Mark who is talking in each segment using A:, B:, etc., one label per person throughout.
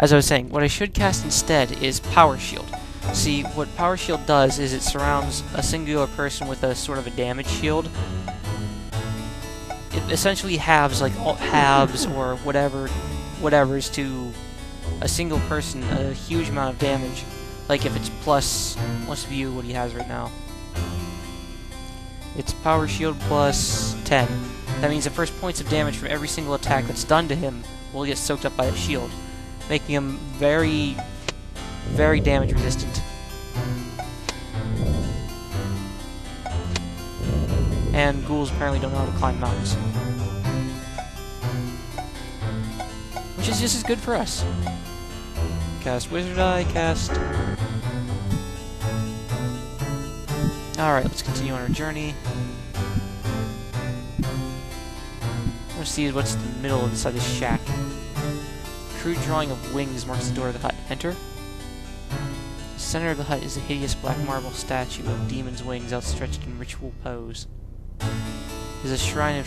A: as I was saying, what I should cast instead is Power Shield. See, what Power Shield does is it surrounds a singular person with a sort of a damage shield. It essentially halves, like, halves or whatever's to a single person a huge amount of damage. Like if it's plus, let's view what he has right now. It's Power Shield plus 10. That means the first points of damage from every single attack that's done to him will get soaked up by a shield, making him very, very damage resistant. And ghouls apparently don't know how to climb mountains. Which is just as good for us. Cast Wizard Eye, cast... Alright, let's continue on our journey. Let's see what's in the middle inside this shack. Crude drawing of wings marks the door of the hut. Enter. The center of the hut is a hideous black marble statue of demon's wings outstretched in ritual pose. There's a shrine of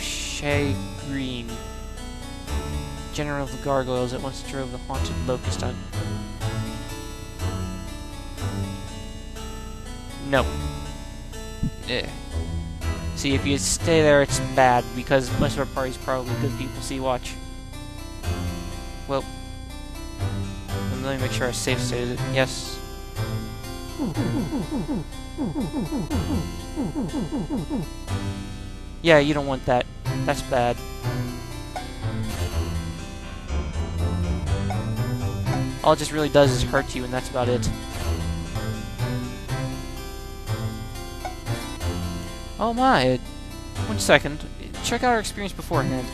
A: Green, general of the Gargoyles that once drove the haunted locust on. No. See, if you stay there, it's bad, because most of our party's probably good people. See, watch. Well, let me make sure our safe state is it. Yes. Yeah, you don't want that. That's bad. All it just really does is hurt you, and that's about it. Oh my! 1 second. Check out our experience beforehand.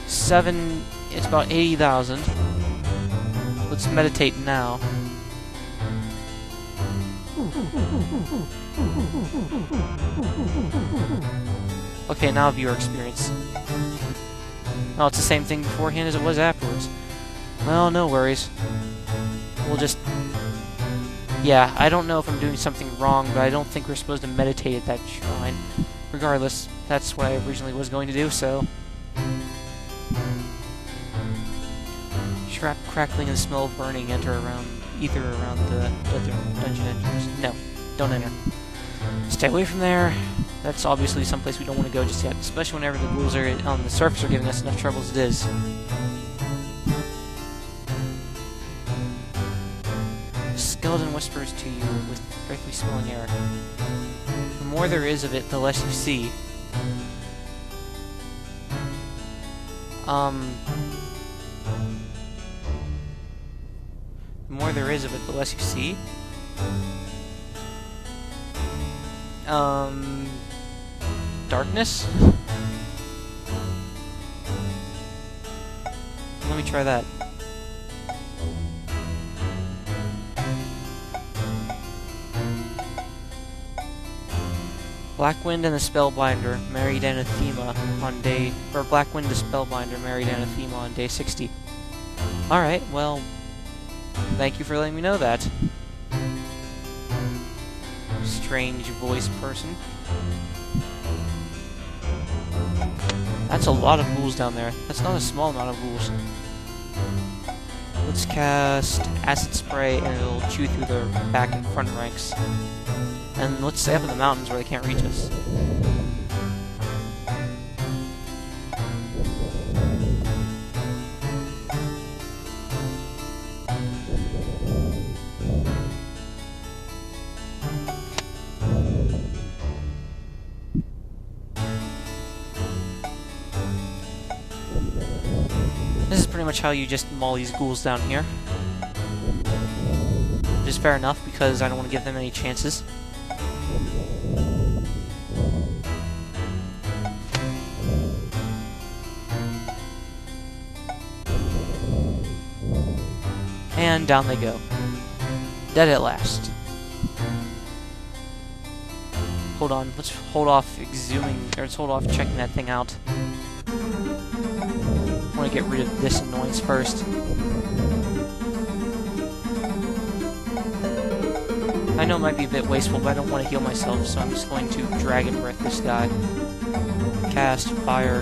A: 7. It's about 80,000. Let's meditate now. Okay, now view our experience. Oh, it's the same thing beforehand as it was afterwards. Well, no worries. We'll just... Yeah, I don't know if I'm doing something wrong, but I don't think we're supposed to meditate at that shrine. Regardless, that's what I originally was going to do, so... Shrap crackling and the smell of burning enter around... Ether around the dungeon entrance. No, don't enter. Stay away from there. That's obviously someplace we don't want to go just yet, especially whenever the ghouls are on the surface are giving us enough trouble as it is. Skeleton whispers to you with earthly smelling air. The more there is of it, the less you see. The more there is of it, the less you see? Darkness? Let me try that. Blackwind and the Spellbinder married Anathema on day... Or Blackwind the Spellbinder married Anathema on day 60. Alright, well... Thank you for letting me know that. Strange voice person. That's a lot of ghouls down there. That's not a small amount of ghouls. Let's cast Acid Spray and it'll chew through the back and front ranks. And let's stay up in the mountains where they can't reach us. This is pretty much how you just maul these ghouls down here. Which is fair enough, because I don't want to give them any chances. And down they go. Dead at last. Hold on, let's hold off exhuming, or let's hold off checking that thing out. I want to get rid of this annoyance first. I know it might be a bit wasteful, but I don't want to heal myself, so I'm just going to Dragon Breath this guy. Cast Fire.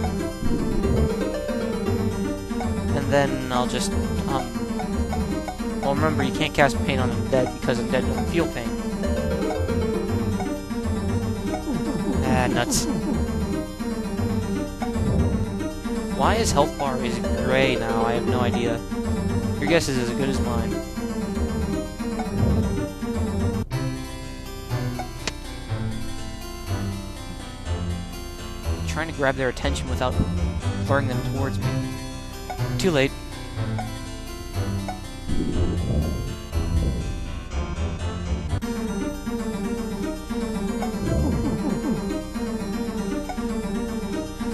A: And then I'll just, Well, remember, you can't cast pain on undead because undead don't feel pain. Ah, nuts. Why his health bar is gray now? I have no idea. Your guess is as good as mine. I'm trying to grab their attention without luring them towards me. Too late.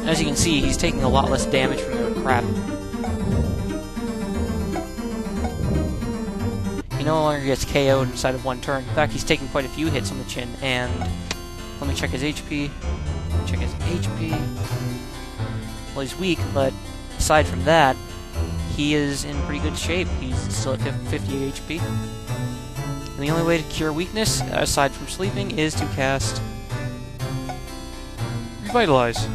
A: As you can see, he's taking a lot less damage from their crap. He no longer gets KO'd inside of one turn. In fact, he's taking quite a few hits on the chin, and... let me check his HP. Check his HP. Well, he's weak, but aside from that, he is in pretty good shape. He's still at 58 HP. And the only way to cure weakness, aside from sleeping, is to cast... Revitalize.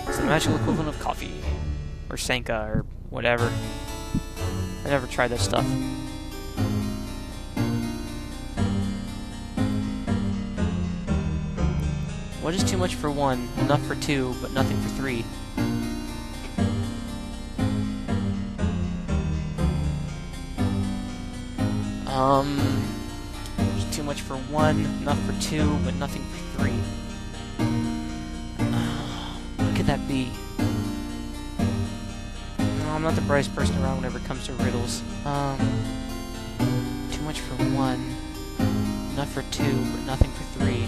A: It's the magical equivalent of coffee. Or Sanka, or whatever. I never tried that stuff. What is too much for one, enough for two, but nothing for three? There's too much for one, enough for two, but nothing for three. What could that be? No, I'm not the brightest person around whenever it comes to riddles. Too much for one, enough for two, but nothing for three.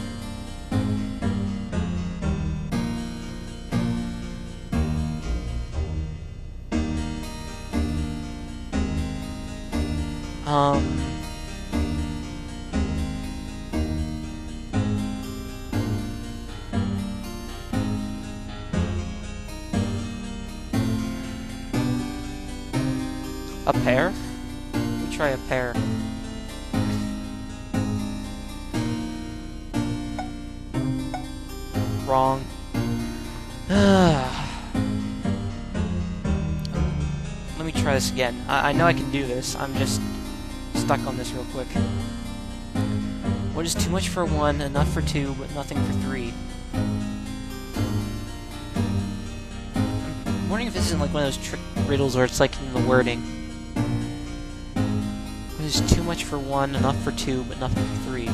A: A pair? Let me try a pair. Wrong. Let me try this again. I know I can do this. I'm just stuck on this real quick. What is too much for one, enough for two, but nothing for three? I'm wondering if this isn't like one of those riddles where it's like in the wording. What is too much for one, enough for two, but nothing for three?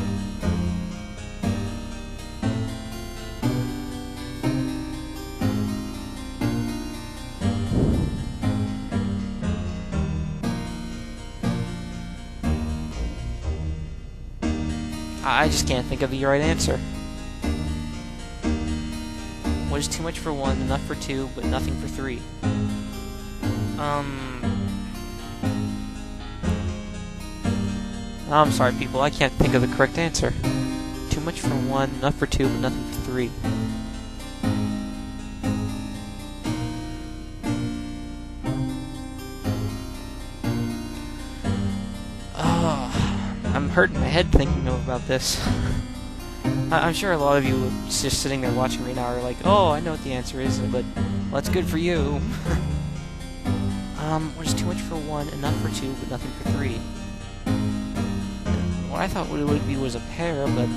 A: I just can't think of the right answer. What is too much for one, enough for two, but nothing for three? I'm sorry, people, I can't think of the correct answer. Too much for one, enough for two, but nothing for three. I'm hurting my head thinking about this. I'm sure a lot of you just sitting there watching right now are like, oh, I know what the answer is, but well, that's good for you. What is too much for one, enough for two, but nothing for three? What I thought it would be was a pair, but,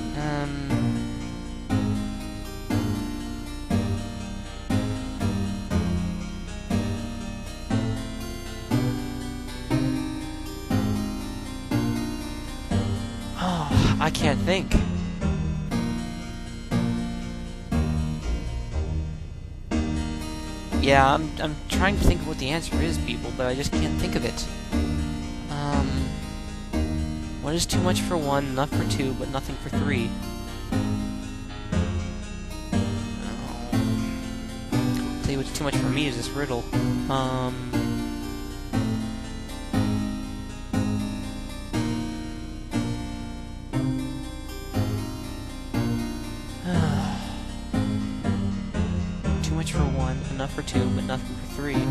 A: I can't think. Yeah, I'm trying to think of what the answer is, people, but I just can't think of it. What is too much for one, enough for two, but nothing for three? I'll tell you what's too much for me is this riddle. Too much for one, enough for two, but nothing for three.